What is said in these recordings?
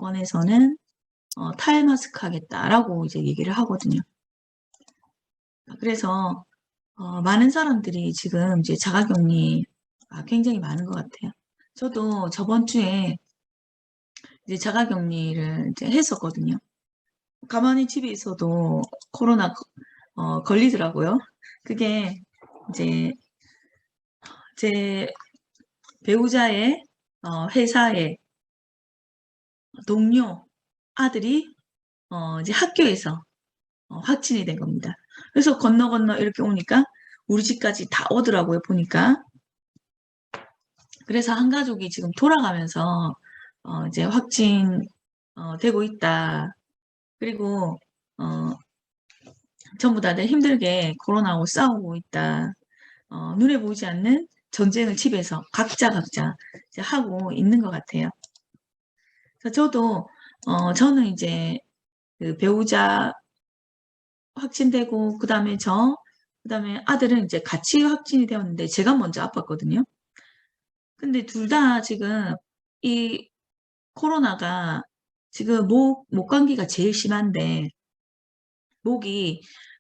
정권에서는 탈마스크 하겠다라고 이제 얘기를 하거든요. 그래서 많은 사람들이 지금 이제 자가격리가 굉장히 많은 것 같아요. 저도 저번 주에 이제 자가격리를 이제 했었거든요. 가만히 집에 있어도 코로나 걸리더라고요. 그게 이제 제 배우자의 회사의 동료 아들이 이제 학교에서 확진이 된 겁니다. 그래서 건너 이렇게 오니까 우리 집까지 다 오더라고요, 보니까. 그래서 한 가족이 지금 돌아가면서 이제 확진 되고 있다. 그리고 전부 다들 힘들게 코로나하고 싸우고 있다. 눈에 보이지 않는 전쟁을 집에서 각자 이제 하고 있는 것 같아요. 그래서 저는 이제 그 배우자 확진되고, 그 다음에 아들은 이제 같이 확진이 되었는데, 제가 먼저 아팠거든요. 근데 둘 다 지금 이 코로나가 지금 목감기가 제일 심한데,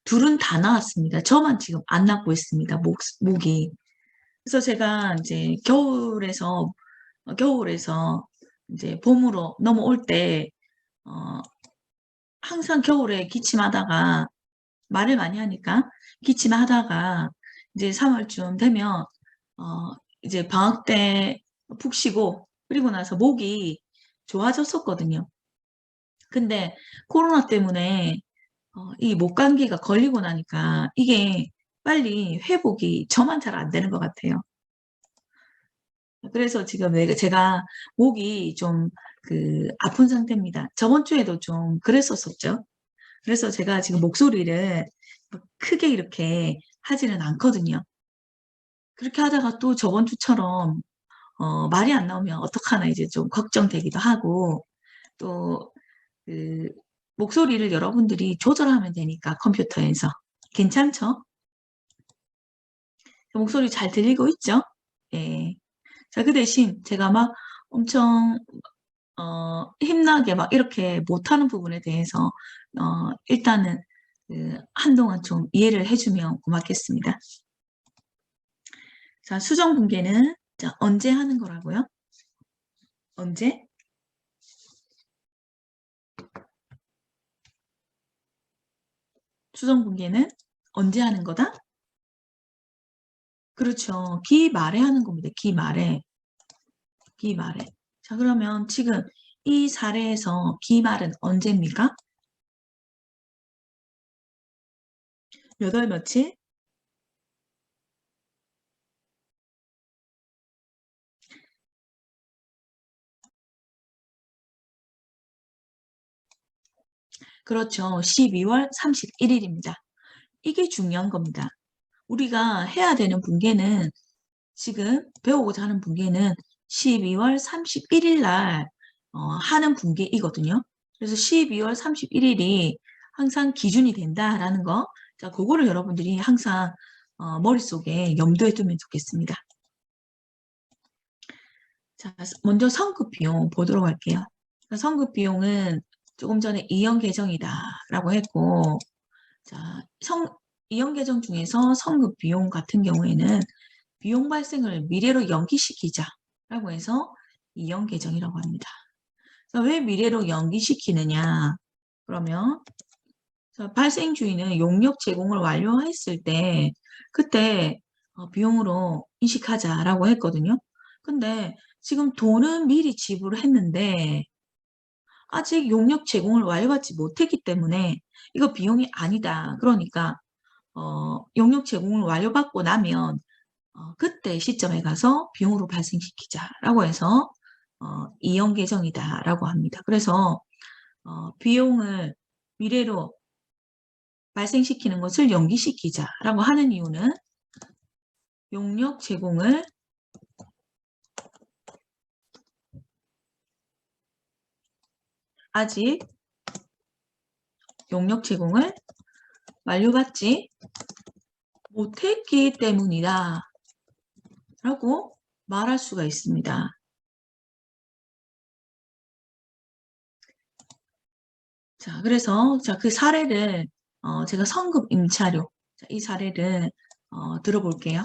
둘은 다 나왔습니다. 저만 지금 안 낫고 있습니다. 목이. 그래서 제가 이제 겨울에서 이제 봄으로 넘어올 때, 항상 겨울에 기침하다가 말을 많이 하니까 기침하다가 이제 3월쯤 되면 이제 방학 때 푹 쉬고 그리고 나서 목이 좋아졌었거든요. 근데 코로나 때문에 이 목감기가 걸리고 나니까 이게 빨리 회복이 저만 잘 안 되는 것 같아요. 그래서 지금 제가 목이 좀 아픈 상태입니다. 저번 주에도 좀 그랬었었죠. 그래서 제가 지금 목소리를 크게 이렇게 하지는 않거든요. 그렇게 하다가 또 저번 주처럼 말이 안 나오면 어떡하나 이제 좀 걱정되기도 하고, 또 목소리를 여러분들이 조절하면 되니까 컴퓨터에서 괜찮죠? 목소리 잘 들리고 있죠? 예. 자, 그 대신 제가 막 엄청 힘나게 막 이렇게 못하는 부분에 대해서 일단은 한동안 좀 이해를 해주면 고맙겠습니다. 자, 수정 분계는 자, 언제 하는 거라고요? 언제? 수정 분계는 언제 하는 거다? 그렇죠. 기 말에 하는 겁니다. 기 말에. 기 말에. 자, 그러면 지금 이 사례에서 기 말은 언제입니까? 몇 월 며칠? 그렇죠. 12월 31일입니다. 이게 중요한 겁니다. 우리가 해야 되는 분계는 지금 배우고자 하는 분계는 12월 31일 날 하는 분계이거든요. 그래서 12월 31일이 항상 기준이 된다라는 거. 자, 그거를 여러분들이 항상 머릿속에 염두에 두면 좋겠습니다. 자, 먼저 성급 비용 보도록 할게요. 성급 비용은 조금 전에 이형 계정이다라고 했고, 자, 이형 계정 중에서 성급 비용 같은 경우에는 비용 발생을 미래로 연기시키자라고 해서 이형 계정이라고 합니다. 왜 미래로 연기시키느냐? 그러면 발생 주의는 용역 제공을 완료했을 때 그때 비용으로 인식하자라고 했거든요. 근데 지금 돈은 미리 지불을 했는데 아직 용역 제공을 완료하지 못했기 때문에 이거 비용이 아니다. 그러니까 용역 제공을 완료받고 나면 그때 시점에 가서 비용으로 발생시키자라고 해서 이형 계정이다라고 합니다. 그래서 비용을 미래로 발생시키는 것을 연기시키자라고 하는 이유는 용역 제공을 아직 용역 제공을 완료받지 못했기 때문이다 라고 말할 수가 있습니다. 자, 그래서 그 사례를 제가 성급 임차료, 자, 이 사례를 들어볼게요.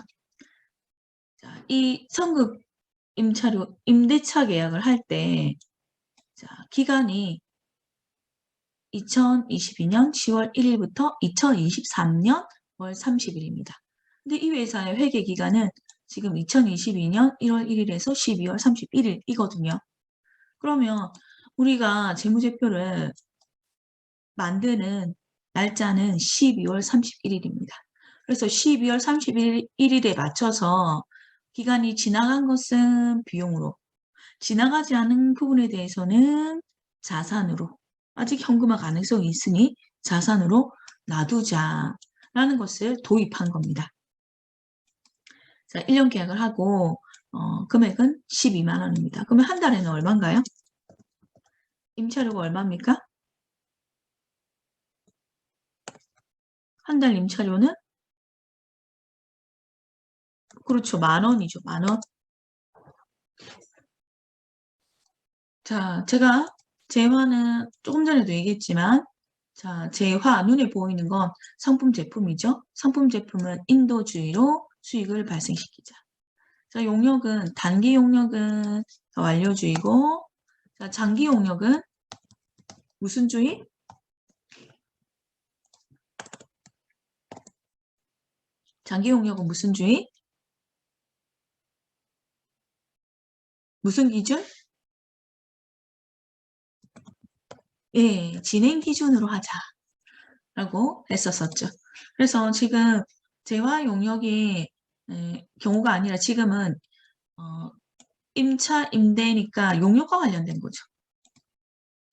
자, 이 성급 임차료 임대차 계약을 할 때, 자, 기간이 2022년 10월 1일부터 2023년 5월 30일입니다. 근데 이 회사의 회계 기간은 지금 2022년 1월 1일에서 12월 31일이거든요. 그러면 우리가 재무제표를 만드는 날짜는 12월 31일입니다. 그래서 12월 31일에 맞춰서 기간이 지나간 것은 비용으로, 지나가지 않은 부분에 대해서는 자산으로, 아직 현금화 가능성이 있으니 자산으로 놔두자라는 것을 도입한 겁니다. 자, 1년 계약을 하고 금액은 12만 원입니다. 그러면 한 달에는 얼마인가요? 임차료가 얼마입니까? 한 달 임차료는? 그렇죠. 10,000원이죠. 10,000원. 자, 제가 재화는 조금 전에도 얘기했지만, 자, 재화 눈에 보이는 건 상품 제품이죠. 상품 제품은 인도주의로 수익을 발생시키자. 자, 용역은 단기 용역은 완료주의고, 자, 장기 용역은 무슨 주의? 장기 용역은 무슨 주의? 무슨 기준? 예, 진행 기준으로 하자라고 했었었죠. 그래서 지금 재화 용역이 경우가 아니라 지금은 임차 임대니까 용역과 관련된 거죠.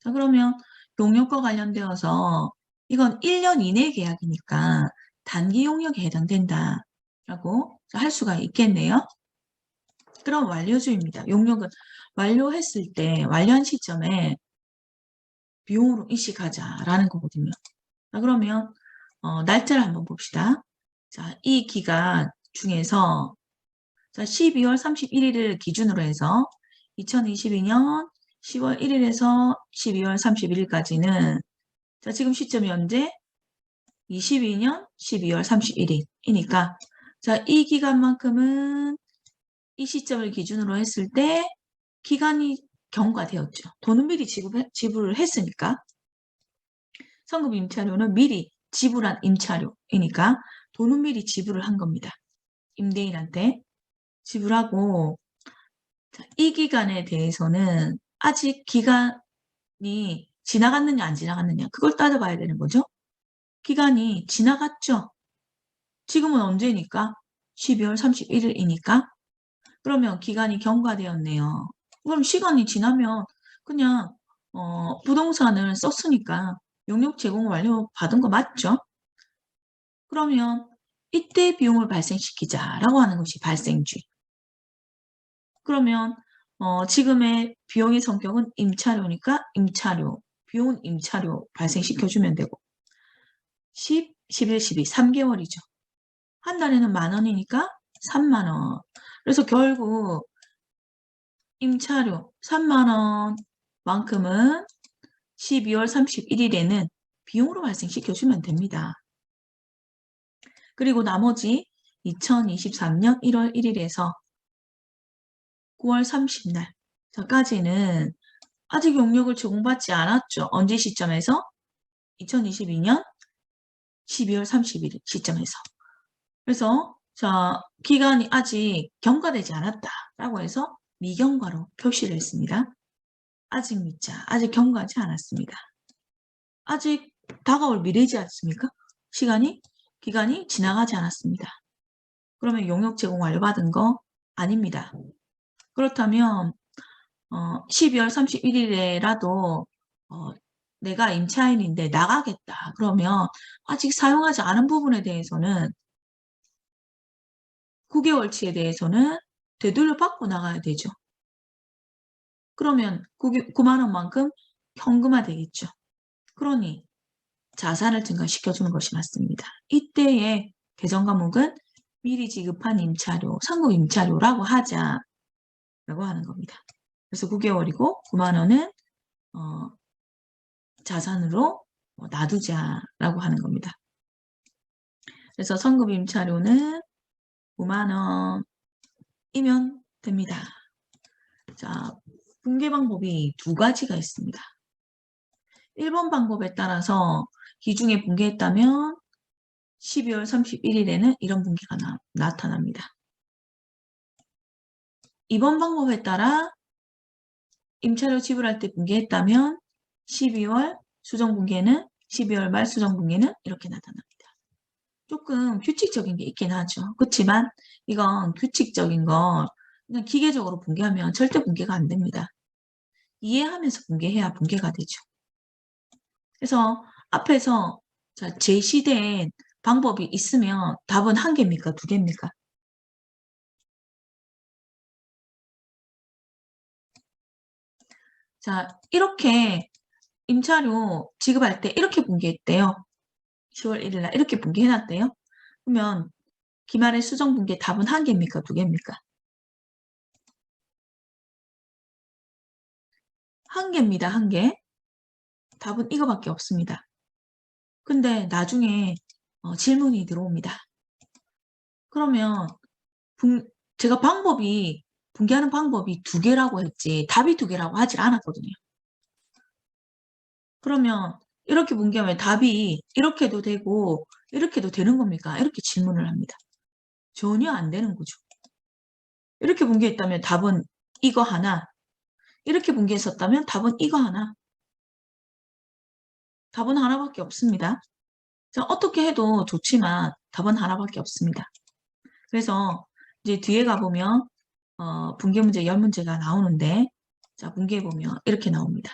자, 그러면 용역과 관련되어서 이건 1년 이내 계약이니까 단기 용역에 해당된다라고 할 수가 있겠네요. 그럼 완료주입니다. 용역은 완료했을 때 완료한 시점에 비용으로 인식하자라는 거거든요. 자, 그러면 날짜를 한번 봅시다. 자, 이 기간 중에서 자, 12월 31일을 기준으로 해서 2022년 10월 1일에서 12월 31일까지는 자, 지금 시점이 언제? 22년 12월 31일이니까 자, 이 기간만큼은 이 시점을 기준으로 했을 때 기간이 경과되었죠. 돈은 미리 지불을 했으니까 성급 임차료는 미리 지불한 임차료이니까 돈은 미리 지불을 한 겁니다. 임대인한테 지불하고 자, 이 기간에 대해서는 아직 기간이 지나갔느냐 안 지나갔느냐 그걸 따져봐야 되는 거죠. 기간이 지나갔죠. 지금은 언제니까? 12월 31일이니까 그러면 기간이 경과되었네요. 그럼 시간이 지나면 그냥 부동산을 썼으니까 용역 제공 완료 받은 거 맞죠? 그러면 이때 비용을 발생시키자라고 하는 것이 발생주의. 그러면 지금의 비용의 성격은 임차료니까 임차료, 비용은 임차료 발생시켜주면 되고 10, 11, 12, 3개월이죠. 한 달에는 10,000원이니까 30,000원. 그래서 결국 임차료 30,000원만큼은 12월 31일에는 비용으로 발생시켜주면 됩니다. 그리고 나머지 2023년 1월 1일에서 9월 30날까지는 아직 용역을 제공받지 않았죠. 언제 시점에서? 2022년 12월 31일 시점에서. 그래서 자 기간이 아직 경과되지 않았다라고 해서 미경과로 표시를 했습니다. 아직 미자, 아직 경과하지 않았습니다. 아직 다가올 미래지 않습니까? 기간이 지나가지 않았습니다. 그러면 용역 제공 완료받은 거 아닙니다. 그렇다면 12월 31일에라도 내가 임차인인데 나가겠다. 그러면 아직 사용하지 않은 부분에 대해서는 9개월치에 대해서는 되돌려 받고 나가야 되죠. 그러면 9만 원만큼 현금화 되겠죠. 그러니 자산을 증가시켜주는 것이 맞습니다. 이때의 개정 과목은 미리 지급한 임차료, 상급 임차료라고 하자라고 하는 겁니다. 그래서 9개월이고 9만 원은 자산으로 놔두자라고 하는 겁니다. 그래서 성급 임차료는 5만 원이면 됩니다. 자, 분계 방법이 두 가지가 있습니다. 1번 방법에 따라서 기중에 분계했다면 12월 31일에는 이런 분계가 나타납니다. 2번 방법에 따라 임차료 지불할 때 분계했다면 12월 수정 분계는 12월 말 수정 분계는 이렇게 나타납니다. 조금 규칙적인 게 있긴 하죠. 그렇지만 이건 규칙적인 거 그냥 기계적으로 분계하면 절대 분계가 안 됩니다. 이해하면서 분계해야 분계가 되죠. 그래서 앞에서 제시된 방법이 있으면 답은 한 개입니까? 두 개입니까? 자, 이렇게 임차료 지급할 때 이렇게 분계했대요. 10월 1일 날 이렇게 분계해놨대요. 그러면 기말의 수정 분계 답은 한 개입니까? 두 개입니까? 한 개입니다. 한 개. 답은 이거밖에 없습니다. 근데 나중에 질문이 들어옵니다. 그러면 제가 분계하는 방법이 두 개라고 했지 답이 두 개라고 하질 않았거든요. 그러면 이렇게 분계하면 답이 이렇게도 되고 이렇게도 되는 겁니까? 이렇게 질문을 합니다. 전혀 안 되는 거죠. 이렇게 분계했다면 답은 이거 하나, 이렇게 분계했었다면 답은 이거 하나. 답은 하나밖에 없습니다. 자, 어떻게 해도 좋지만 답은 하나밖에 없습니다. 그래서 이제 뒤에 가보면 분계 문제 10문제가 나오는데 자, 분계해보면 이렇게 나옵니다.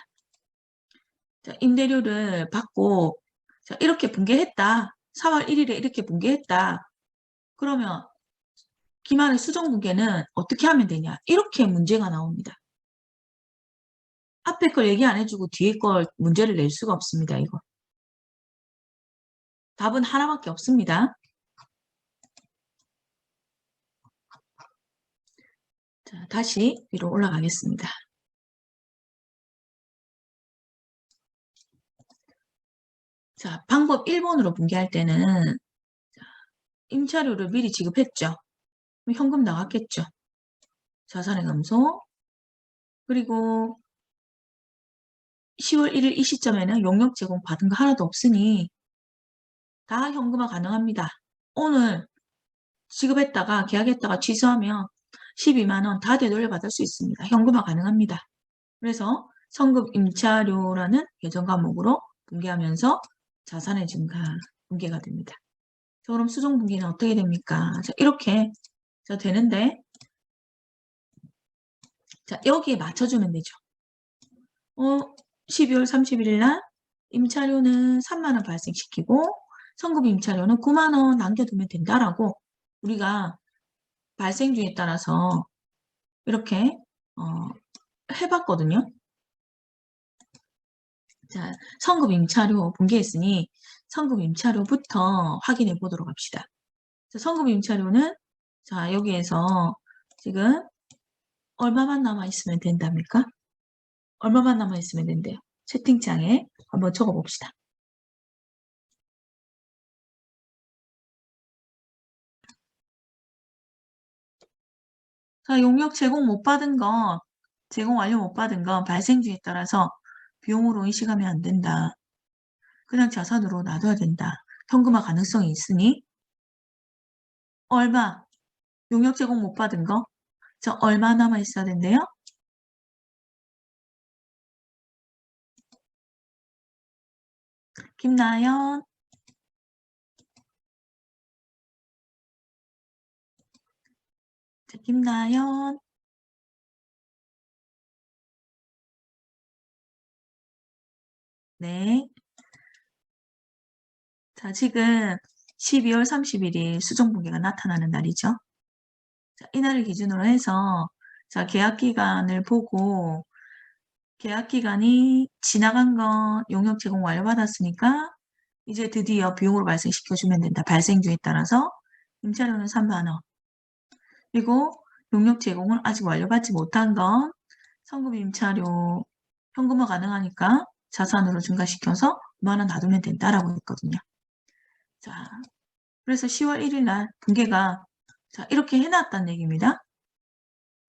자, 임대료를 받고 자, 이렇게 분계했다. 4월 1일에 이렇게 분계했다. 그러면 기말의 수정 분계는 어떻게 하면 되냐? 이렇게 문제가 나옵니다. 앞에 걸 얘기 안 해주고 뒤에 걸 문제를 낼 수가 없습니다. 이거. 답은 하나밖에 없습니다. 자, 다시 위로 올라가겠습니다. 자, 방법 1번으로 분계할 때는 임차료를 미리 지급했죠. 현금 나갔겠죠. 자산의 감소. 그리고 10월 1일 이 시점에는 용역 제공 받은 거 하나도 없으니 다 현금화 가능합니다. 오늘 지급했다가 계약했다가 취소하면 12만 원 다 되돌려받을 수 있습니다. 현금화 가능합니다. 그래서 성급 임차료라는 예정 과목으로 분계하면서 자산의 증가 분계가 됩니다. 그럼 수정 분계는 어떻게 됩니까? 자, 이렇게 되는데 자, 여기에 맞춰주면 되죠. 12월 31일 날 임차료는 3만 원 발생시키고 성급 임차료는 9만 원 남겨두면 된다라고 우리가 발생주에 따라서 이렇게 해봤거든요. 자, 성급 임차료 분계했으니 성급 임차료부터 확인해 보도록 합시다. 자, 성급 임차료는 자, 여기에서 지금 얼마만 남아있으면 된답니까? 얼마만 남아있으면 된대요. 채팅창에 한번 적어봅시다. 자, 용역 제공 못 받은 건, 제공 완료 못 받은 건 발생주에 따라서 비용으로 인식하면 안 된다. 그냥 자산으로 놔둬야 된다. 현금화 가능성이 있으니 얼마? 용역 제공 못 받은 거? 저 얼마 남아 있어야 된대요? 김나연. 자, 김나연. 네. 자, 지금 12월 31일 수정분계가 나타나는 날이죠. 자, 이날을 기준으로 해서 자, 계약 기간을 보고 계약 기간이 지나간 건 용역 제공 완료받았으니까 이제 드디어 비용으로 발생시켜주면 된다. 발생주에 따라서 임차료는 3만 원. 그리고 용역 제공을 아직 완료받지 못한 건 성급 임차료 현금화 가능하니까 자산으로 증가시켜서 5만 원 놔두면 된다라고 했거든요. 자, 그래서 10월 1일 날 분계가 자, 이렇게 해놨다는 얘기입니다.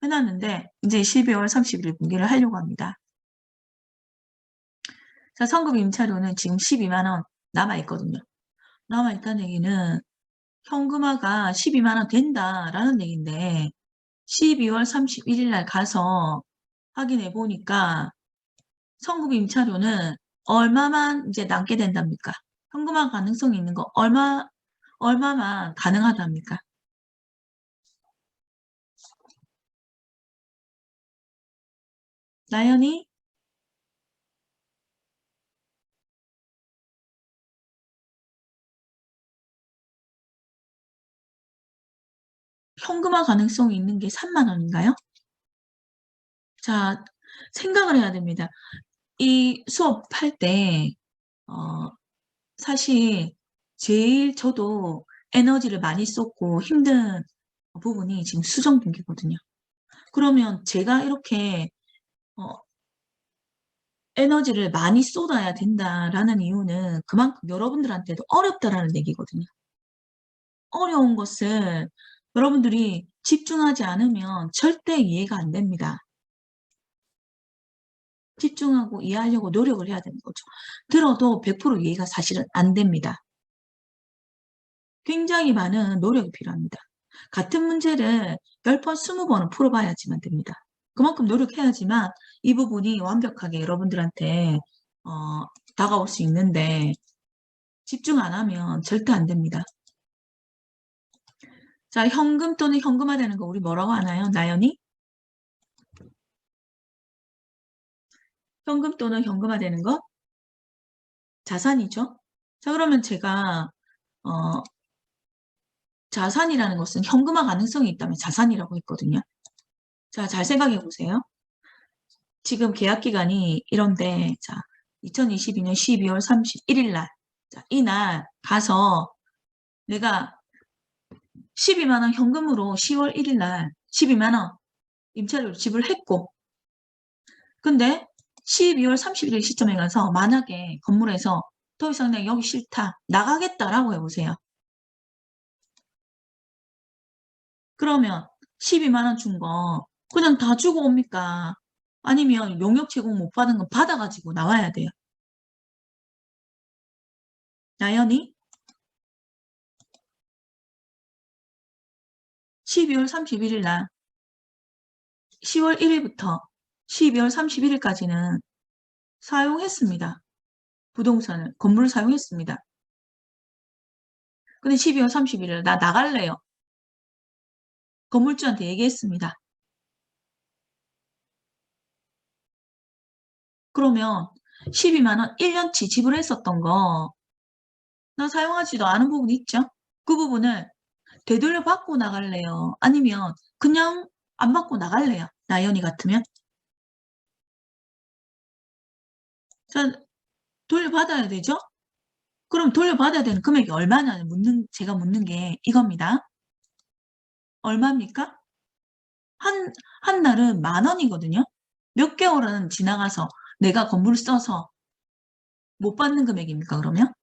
해놨는데 이제 12월 31일 분계를 하려고 합니다. 자, 성급 임차료는 지금 12만 원 남아있거든요. 남아있다는 얘기는 현금화가 12만 원 된다라는 얘기인데 12월 31일 날 가서 확인해 보니까 성급 임차료는 얼마만 이제 남게 된답니까? 현금화 가능성이 있는 거 얼마만 가능하답니까? 나연이 현금화 가능성이 있는 게 3만 원인가요? 자, 생각을 해야 됩니다. 이 수업할 때 사실 제일 저도 에너지를 많이 쏟고 힘든 부분이 지금 수정 분기거든요. 그러면 제가 이렇게 에너지를 많이 쏟아야 된다라는 이유는 그만큼 여러분들한테도 어렵다라는 얘기거든요. 어려운 것을 여러분들이 집중하지 않으면 절대 이해가 안 됩니다. 집중하고 이해하려고 노력을 해야 되는 거죠. 들어도 100% 이해가 사실은 안 됩니다. 굉장히 많은 노력이 필요합니다. 같은 문제를 10번, 20번은 풀어봐야지만 됩니다. 그만큼 노력해야지만 이 부분이 완벽하게 여러분들한테 다가올 수 있는데 집중 안 하면 절대 안 됩니다. 자, 현금 또는 현금화되는 거 우리 뭐라고 하나요? 나연이? 현금 또는 현금화되는 거? 자산이죠. 자, 그러면 제가 자산이라는 것은 현금화 가능성이 있다면 자산이라고 했거든요. 자, 잘 생각해 보세요. 지금 계약 기간이 이런데, 자, 2022년 12월 31일 날, 자, 이날 가서 내가 12만 원 현금으로 10월 1일 날 12만 원 임차료를 지불했고, 근데 12월 31일 시점에 가서 만약에 건물에서 더 이상 내가 여기 싫다, 나가겠다라고 해보세요. 그러면 12만 원 준 거 그냥 다 주고 옵니까? 아니면 용역 제공 못 받은 건 받아가지고 나와야 돼요. 나연이 12월 31일 날 10월 1일부터 12월 31일까지는 사용했습니다. 부동산을, 건물을 사용했습니다. 근데 12월 31일 나 나갈래요. 건물주한테 얘기했습니다. 그러면 12만 원 1년치 지불했었던 거 나 사용하지도 않은 부분 있죠? 그 부분을 되돌려 받고 나갈래요? 아니면 그냥 안 받고 나갈래요? 나연이 같으면? 자, 돌려받아야 되죠? 그럼 돌려받아야 되는 금액이 얼마냐 제가 묻는 게 이겁니다. 얼마입니까? 한 날은 10,000원이거든요. 몇 개월은 지나가서 내가 건물을 써서 못 받는 금액입니까, 그러면?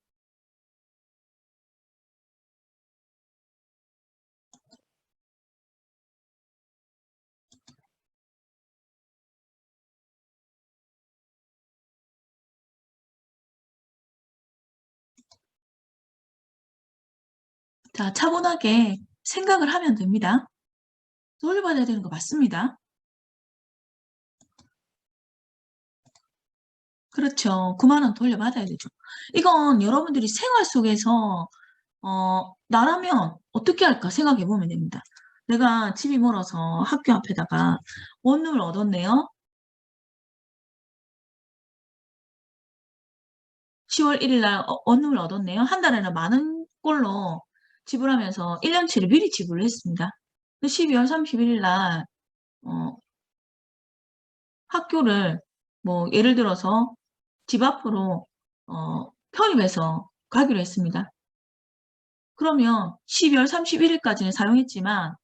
자, 차분하게 생각을 하면 됩니다. 돌려받아야 되는 거 맞습니다. 그렇죠. 9만 원 돌려받아야 되죠. 이건 여러분들이 생활 속에서 나라면 어떻게 할까 생각해 보면 됩니다. 내가 집이 멀어서 학교 앞에다가 원룸을 얻었네요. 10월 1일 날 원룸을 얻었네요. 한 달에는 10,000원 꼴로 지불하면서 1년치를 미리 지불을 했습니다. 12월 31일 날 학교를 뭐 예를 들어서 집 앞으로 편입해서 가기로 했습니다. 그러면 12월 31일까지는 사용했지만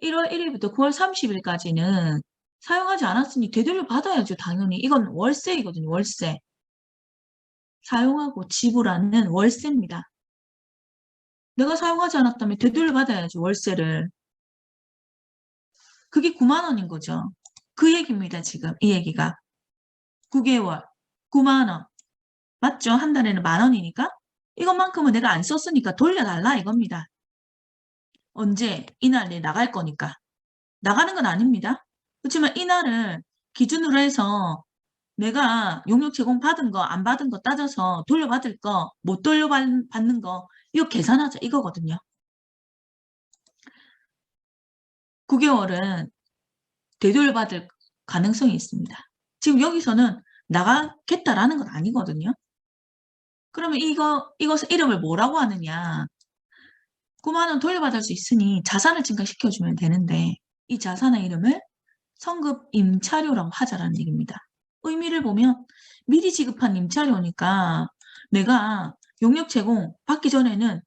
1월 1일부터 9월 30일까지는 사용하지 않았으니 되돌려 받아야죠, 당연히. 이건 월세이거든요, 월세. 사용하고 지불하는 월세입니다. 내가 사용하지 않았다면 되돌려 받아야죠, 월세를. 그게 9만 원인 거죠. 그 얘기입니다, 지금. 이 얘기가. 9개월, 9만 원. 맞죠? 한 달에는 10,000원이니까. 이것만큼은 내가 안 썼으니까 돌려달라 이겁니다. 언제? 이날 내 나갈 거니까. 나가는 건 아닙니다. 그렇지만 이날을 기준으로 해서 내가 용역 제공 받은 거, 안 받은 거 따져서 돌려받을 거, 못 돌려받는 거, 이거 계산하자 이거거든요. 9개월은 되돌려받을 가능성이 있습니다. 지금 여기서는 나가겠다라는 건 아니거든요. 그러면 이것을 이름을 뭐라고 하느냐. 9만 원 돌려받을 수 있으니 자산을 증가시켜주면 되는데 이 자산의 이름을 성급 임차료라고 하자라는 얘기입니다. 의미를 보면 미리 지급한 임차료니까 내가 용역 제공 받기 전에는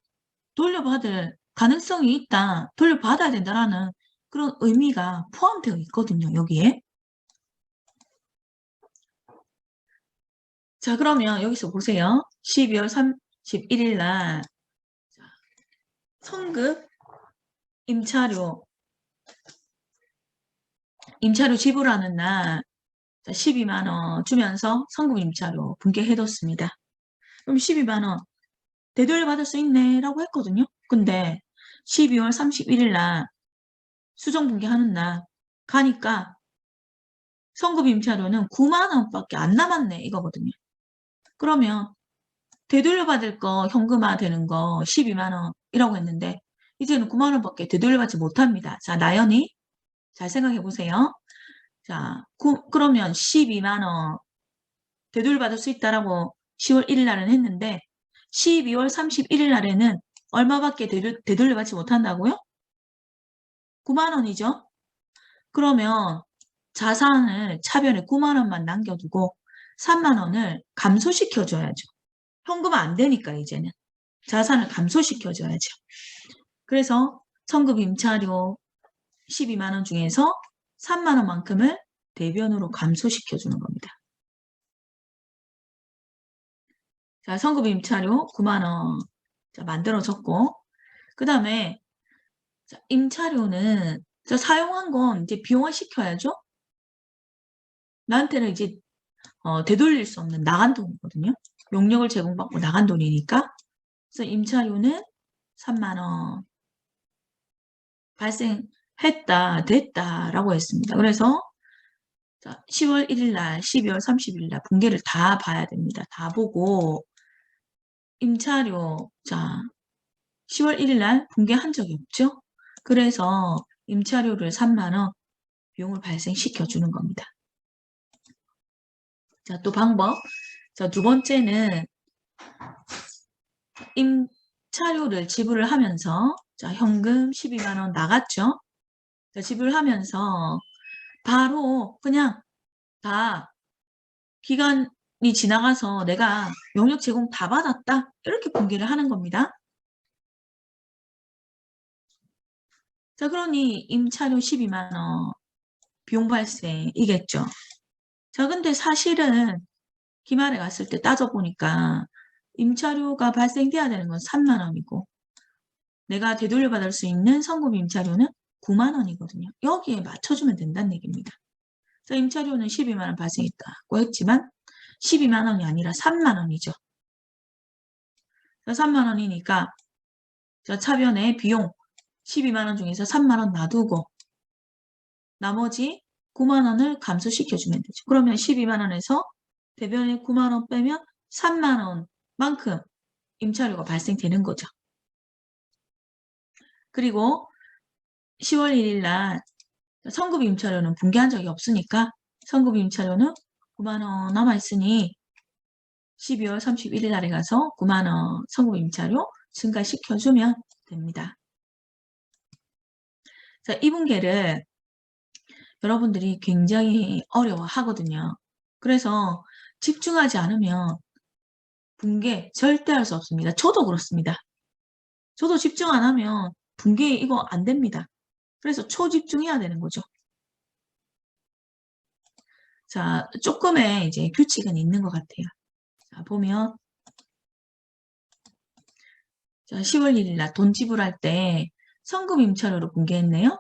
돌려받을 가능성이 있다, 돌려받아야 된다라는 그런 의미가 포함되어 있거든요, 여기에. 자, 그러면 여기서 보세요. 12월 31일 날 성급 임차료 지불하는 날 12만 원 주면서 성급 임차료 분개해뒀습니다. 그럼 12만 원 되돌려받을 수 있네 라고 했거든요. 근데 12월 31일 날 수정 분개하는 날 가니까 성급 임차료는 9만 원밖에 안 남았네 이거거든요. 그러면 되돌려받을 거 현금화 되는 거 12만 원이라고 했는데 이제는 9만 원밖에 되돌려받지 못합니다. 자, 나연이 잘 생각해 보세요. 자, 그러면 12만 원 되돌려받을 수 있다라고 10월 1일 날은 했는데 12월 31일 날에는 얼마밖에 되돌려받지 못한다고요? 9만 원이죠. 그러면 자산을 차변에 9만 원만 남겨두고 3만 원을 감소시켜줘야죠. 현금은 안 되니까 이제는. 자산을 감소시켜줘야죠. 그래서 성급 임차료 12만 원 중에서 3만 원만큼을 대변으로 감소시켜주는 겁니다. 자, 성급 임차료 9만 원 자, 만들어졌고 그 다음에 임차료는 사용한 건 이제 비용화 시켜야죠. 나한테는 이제 되돌릴 수 없는 나간 돈이거든요. 용역을 제공받고 나간 돈이니까. 그래서 임차료는 3만 원 발생했다, 됐다라고 했습니다. 그래서 10월 1일 날, 12월 30일 날 분개를 다 봐야 됩니다. 다 보고 임차료, 자, 10월 1일 날 분개한 적이 없죠? 그래서 임차료를 3만 원 비용을 발생시켜 주는 겁니다. 자, 또 방법. 자, 두 번째는 임차료를 지불을 하면서 자, 현금 12만 원 나갔죠? 자, 지불하면서 바로 그냥 다 기간이 지나가서 내가 용역 제공 다 받았다. 이렇게 분개를 하는 겁니다. 자, 그러니 임차료 12만 원 비용 발생이겠죠. 자, 근데 사실은 기말에 갔을 때 따져보니까 임차료가 발생돼야 되는 건 3만 원이고 내가 되돌려받을 수 있는 성급 임차료는 9만 원이거든요. 여기에 맞춰주면 된다는 얘기입니다. 자, 임차료는 12만 원 발생했다고 했지만 12만 원이 아니라 3만 원이죠. 자, 3만 원이니까 자, 차변에 비용 12만 원 중에서 3만 원 놔두고 나머지 9만 원을 감소시켜주면 되죠. 그러면 12만 원에서 대변에 9만 원 빼면 3만 원만큼 임차료가 발생되는 거죠. 그리고 10월 1일 날 성급 임차료는 분개한 적이 없으니까 성급 임차료는 9만 원 남아있으니 12월 31일 날에 가서 9만 원 성급 임차료 증가시켜주면 됩니다. 자, 이 분개를 여러분들이 굉장히 어려워하거든요. 그래서 집중하지 않으면 분개 절대 할 수 없습니다. 저도 그렇습니다. 저도 집중 안 하면 분개 이거 안 됩니다. 그래서 초집중해야 되는 거죠. 자, 조금의 이제 규칙은 있는 것 같아요. 자, 보면, 자, 10월 1일 날 돈 지불할 때 성금 임차료로 분개했네요.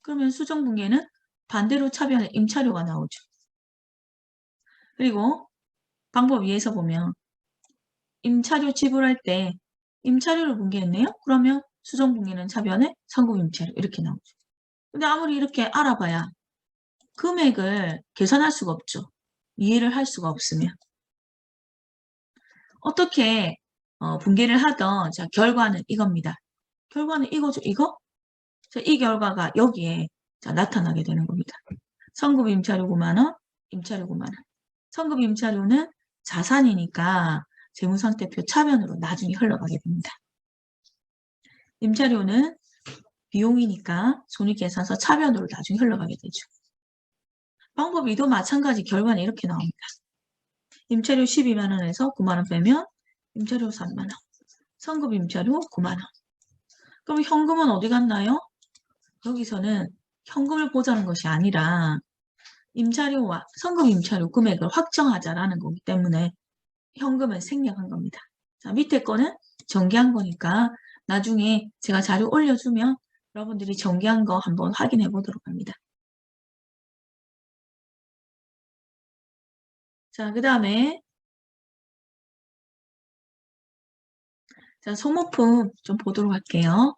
그러면 수정 분개는 반대로 차변에 임차료가 나오죠. 그리고 방법 2에서 보면 임차료 지불할 때 임차료로 분개했네요. 그러면 수정 분개는 차변에 성금 임차료 이렇게 나오죠. 근데 아무리 이렇게 알아봐야 금액을 계산할 수가 없죠. 이해를 할 수가 없으면. 어떻게 분개를 하던 자, 결과는 이겁니다. 결과는 이거죠. 이거? 자, 이 결과가 여기에 자, 나타나게 되는 겁니다. 성급 임차료 9만 원, 임차료 9만 원. 성급 임차료는 자산이니까 재무상태표 차변으로 나중에 흘러가게 됩니다. 임차료는 비용이니까 손익계산서 차변으로 나중에 흘러가게 되죠. 방법 2도 마찬가지 결과는 이렇게 나옵니다. 임차료 12만 원에서 9만 원 빼면 임차료 3만 원. 성급 임차료 9만 원. 그럼 현금은 어디 갔나요? 여기서는 현금을 보자는 것이 아니라 임차료와 성급 임차료 금액을 확정하자라는 거기 때문에 현금은 생략한 겁니다. 자, 밑에 거는 정기한 거니까 나중에 제가 자료 올려주면 여러분들이 정기한 거 한번 확인해 보도록 합니다. 자, 그 다음에 자, 소모품 좀 보도록 할게요.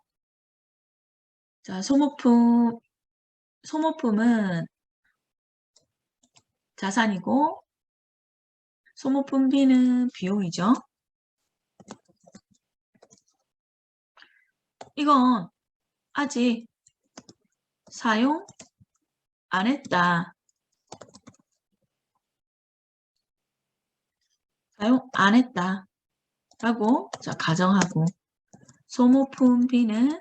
자, 소모품은 자산이고 소모품비는 비용이죠. 이건 아직 사용 안 했다. 사용 안 했다. 라고 자, 가정하고 소모품비는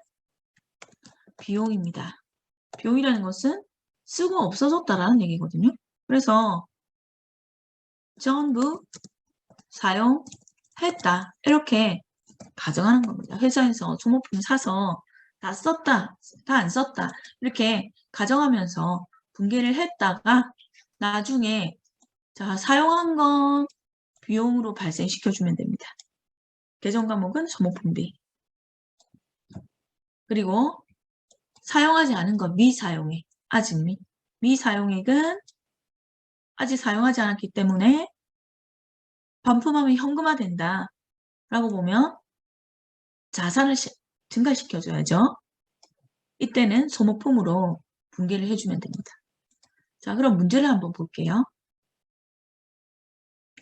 비용입니다. 비용이라는 것은 쓰고 없어졌다라는 얘기거든요. 그래서 전부 사용했다. 이렇게 가정하는 겁니다. 회사에서 소모품 사서 다 썼다, 다 안 썼다. 이렇게 가정하면서 분개를 했다가 나중에 자, 사용한 건 비용으로 발생시켜주면 됩니다. 계정 과목은 소모품비. 그리고 사용하지 않은 건 미사용액, 아직 미사용액은 아직 사용하지 않았기 때문에 반품하면 현금화된다. 라고 보면 자산을 증가시켜줘야죠. 이때는 소모품으로 분개를 해주면 됩니다. 자, 그럼 문제를 한번 볼게요.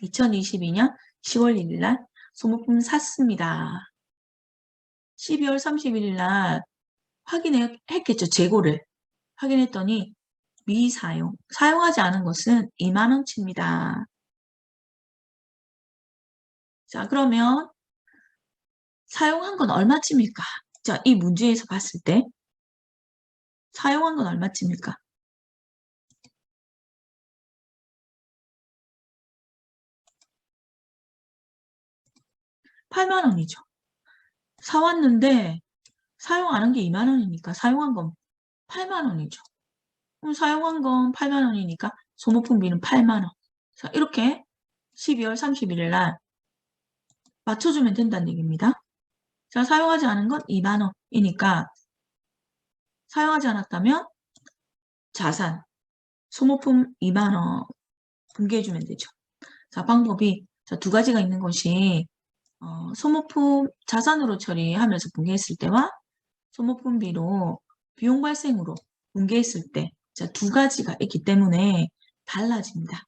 2022년 10월 1일 날 소모품 샀습니다. 12월 31일 날 확인했겠죠. 재고를. 확인했더니 미사용, 사용하지 않은 것은 2만 원치입니다. 자, 그러면 사용한 건 얼마쯤일까? 자, 이 문제에서 봤을 때 사용한 건 얼마쯤일까? 8만 원이죠. 사왔는데 사용 안 한 게 2만 원이니까 사용한 건 8만 원이죠. 그럼 사용한 건 8만 원이니까 소모품비는 8만 원. 자, 이렇게 12월 31일 날 맞춰주면 된다는 얘기입니다. 자, 사용하지 않은 건 2만 원이니까 사용하지 않았다면 자산, 소모품 2만 원 분개해주면 되죠. 자, 방법이 자, 두 가지가 있는 것이 소모품 자산으로 처리하면서 분개했을 때와 소모품비로 비용 발생으로 분개했을 때 자, 두 가지가 있기 때문에 달라집니다.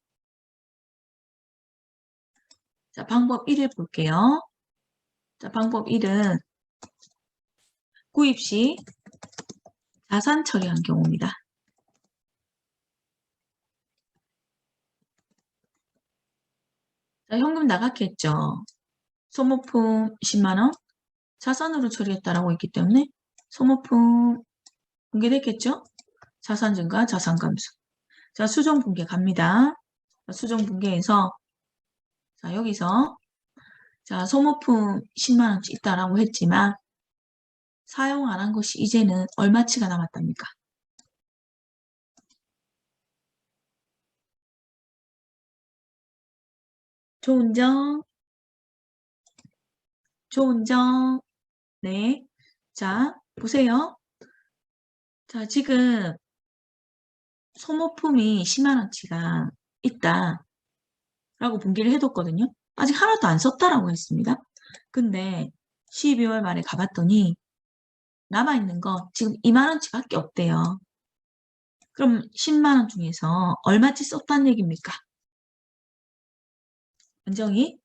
자, 방법 1을 볼게요. 자, 방법 1은 구입 시 자산 처리한 경우입니다. 자, 현금 나갔겠죠. 소모품 10만 원 자산으로 처리했다라고 했기 때문에 소모품 분개됐겠죠? 자산 증가, 자산 감소. 자, 수정 분개 갑니다. 자, 수정 분개에서 자, 여기서 자, 소모품 10만 원치 있다라고 했지만 사용 안 한 것이 이제는 얼마치가 남았답니까? 조은정, 조은정. 네. 자, 보세요. 자, 지금 소모품이 10만 원치가 있다. 라고 분기를 해뒀거든요. 아직 하나도 안 썼다라고 했습니다. 근데 12월 말에 가봤더니 남아있는 거 지금 2만 원치밖에 없대요. 그럼 10만 원 중에서 얼마치 썼다는 얘기입니까? 은정이?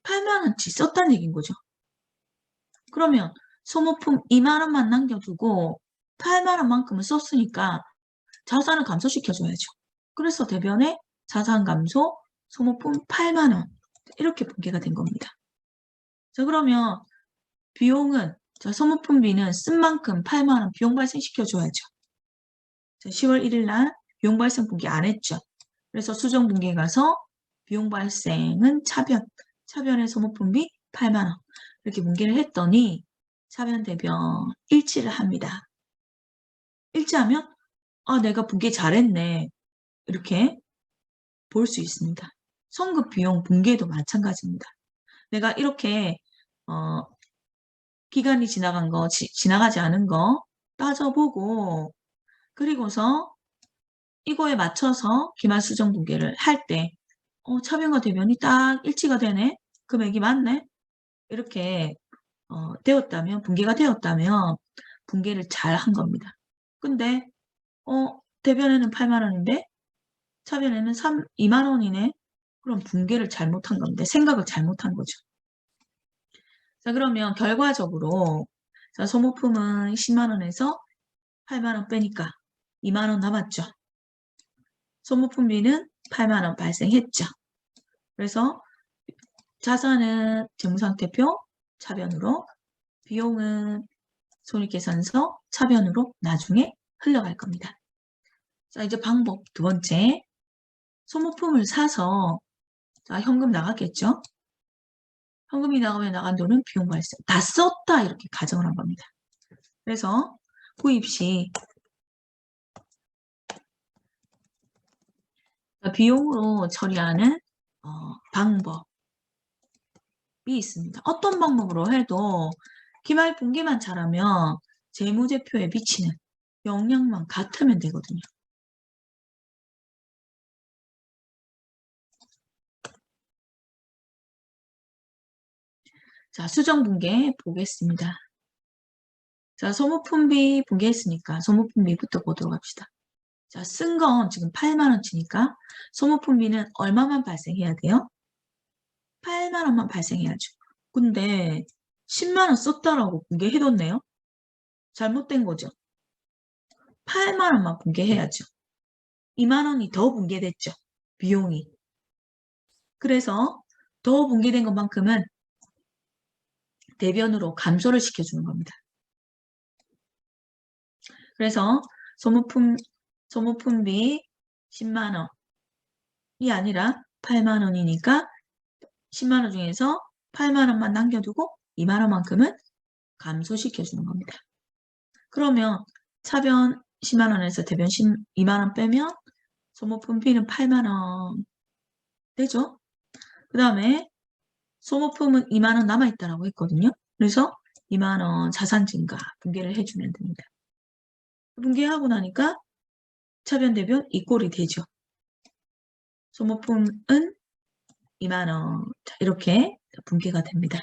8만 원치 썼다는 얘기인 거죠. 그러면 소모품 2만 원만 남겨두고 8만 원만큼은 썼으니까 자산을 감소시켜줘야죠. 그래서 대변에 자산 감소, 소모품 8만 원 이렇게 분기가 된 겁니다. 자, 그러면 비용은 자, 소모품비는 쓴 만큼 8만 원 비용 발생시켜줘야죠. 자, 10월 1일 날 비용 발생 분기 안 했죠. 그래서 수정 분기에 가서 비용 발생은 차변, 차변의 소모품비 8만 원 이렇게 분기를 했더니 차변 대변 일치를 합니다. 일치하면 아, 내가 분기 잘했네 이렇게 볼 수 있습니다. 성급 비용 분기에도 마찬가지입니다. 내가 이렇게 기간이 지나간 거, 지나가지 않은 거 따져보고 그리고서 이거에 맞춰서 기말 수정 분기를 할 때 차변과 대변이 딱 일치가 되네? 금액이 맞네? 이렇게 되었다면, 분기가 되었다면 분기를 잘 한 겁니다. 근데 대변에는 8만 원인데 차변에는 2만 원이네? 그럼 분기를 잘못한 겁니다. 생각을 잘못한 거죠. 자, 그러면 결과적으로 자, 소모품은 10만 원에서 8만 원 빼니까 2만 원 남았죠. 소모품비는 8만 원 발생했죠. 그래서 자산은 재무상태표 차변으로, 비용은 손익계산서 차변으로 나중에 흘러갈 겁니다. 자, 이제 방법 두 번째. 소모품을 사서 자, 현금 나갔겠죠? 현금이 나가면 나간 돈은 비용 발생. 다 썼다 이렇게 가정을 한 겁니다. 그래서 구입 시 비용으로 처리하는 방법이 있습니다. 어떤 방법으로 해도 기말 분기만 잘하면 재무제표에 미치는 영향만 같으면 되거든요. 자, 수정 분계 보겠습니다. 자, 소모품비 분계했으니까 소모품비부터 보도록 합시다. 자, 쓴 건 지금 8만 원치니까 소모품비는 얼마만 발생해야 돼요? 8만 원만 발생해야죠. 근데 10만 원 썼다라고 분계해뒀네요. 잘못된 거죠. 8만 원만 분계해야죠. 2만 원이 더 분계됐죠. 비용이. 그래서 더 분계된 것만큼은 대변으로 감소를 시켜주는 겁니다. 그래서 소모품비 10만 원이 아니라 8만 원이니까 10만 원 중에서 8만 원만 남겨두고 2만 원만큼은 감소시켜주는 겁니다. 그러면 차변 10만 원에서 대변 2만 원 빼면 소모품비는 8만 원 되죠? 그 다음에 소모품은 2만 원 남아있다라고 했거든요. 그래서 2만 원 자산 증가 분계를 해주면 됩니다. 분계하고 나니까 차변 대변 이 꼴이 되죠. 소모품은 2만 원 이렇게 분계가 됩니다.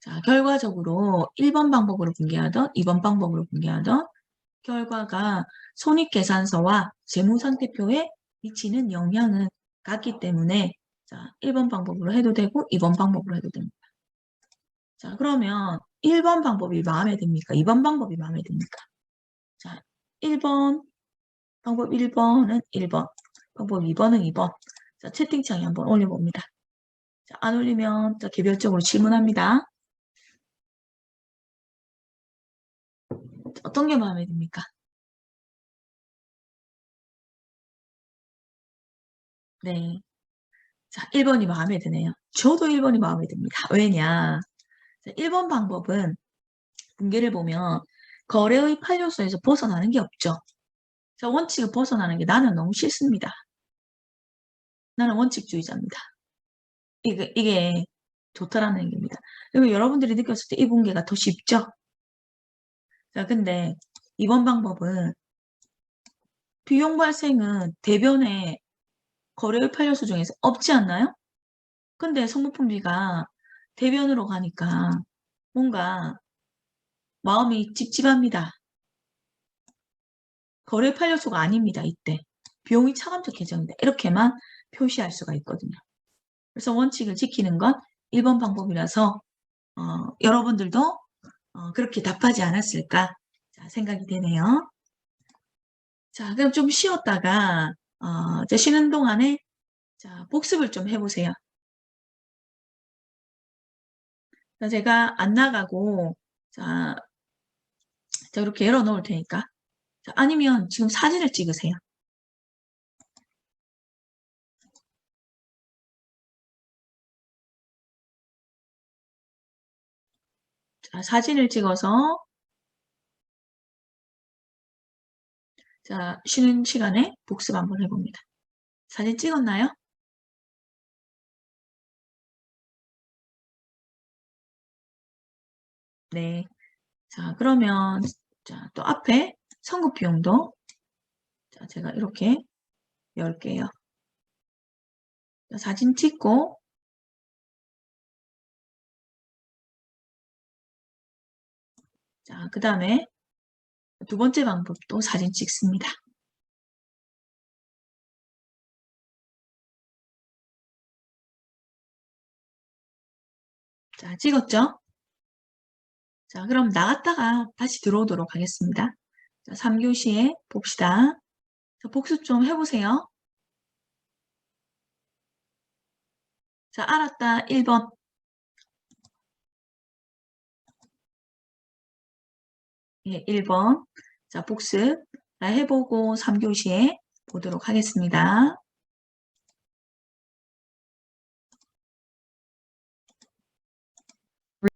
자, 결과적으로 1번 방법으로 분계하던 2번 방법으로 분계하던 결과가 손익계산서와 재무상태표에 미치는 영향은 같기 때문에 자, 1번 방법으로 해도 되고 2번 방법으로 해도 됩니다. 자, 그러면 1번 방법이 마음에 듭니까? 2번 방법이 마음에 듭니까? 자, 1번 방법 1번은 1번, 방법 2번은 2번. 자, 채팅창에 한번 올려봅니다. 자, 안 올리면 자, 개별적으로 질문합니다. 어떤 게 마음에 듭니까? 네. 자, 1번이 마음에 드네요. 저도 1번이 마음에 듭니다. 왜냐? 자, 1번 방법은 붕괴를 보면 거래의 8요소에서 벗어나는 게 없죠. 자, 원칙을 벗어나는 게 나는 너무 싫습니다. 나는 원칙주의자입니다. 이게 좋다라는 얘기입니다. 그리고 여러분들이 느꼈을 때 이 붕괴가 더 쉽죠? 자, 근데 이번 방법은 비용 발생은 대변에 거래의 8요소 중에서 없지 않나요? 근데 성모품비가 대변으로 가니까 뭔가 마음이 찝찝합니다. 거래 8요소가 아닙니다. 이때. 비용이 차감적 계정이다. 이렇게만 표시할 수가 있거든요. 그래서 원칙을 지키는 건 1번 방법이라서 여러분들도 그렇게 답하지 않았을까 생각이 되네요. 자, 그럼 좀 쉬었다가 이제 쉬는 동안에 자, 복습을 좀 해보세요. 제가 안 나가고 자, 이렇게 열어놓을 테니까 자, 아니면 지금 사진을 찍으세요. 자, 사진을 찍어서 자, 쉬는 시간에 복습 한번 해봅니다. 사진 찍었나요? 네. 자, 그러면 자, 또 앞에 선급 비용도 자, 제가 이렇게 열게요. 자, 사진 찍고 자, 그 다음에 두 번째 방법도 사진 찍습니다. 자, 찍었죠? 자, 그럼 나갔다가 다시 들어오도록 하겠습니다. 자, 3교시에 봅시다. 자, 복습 좀 해보세요. 자, 알았다. 1번. 예, 1번. 자, 복습 해보고 3교시에 보도록 하겠습니다.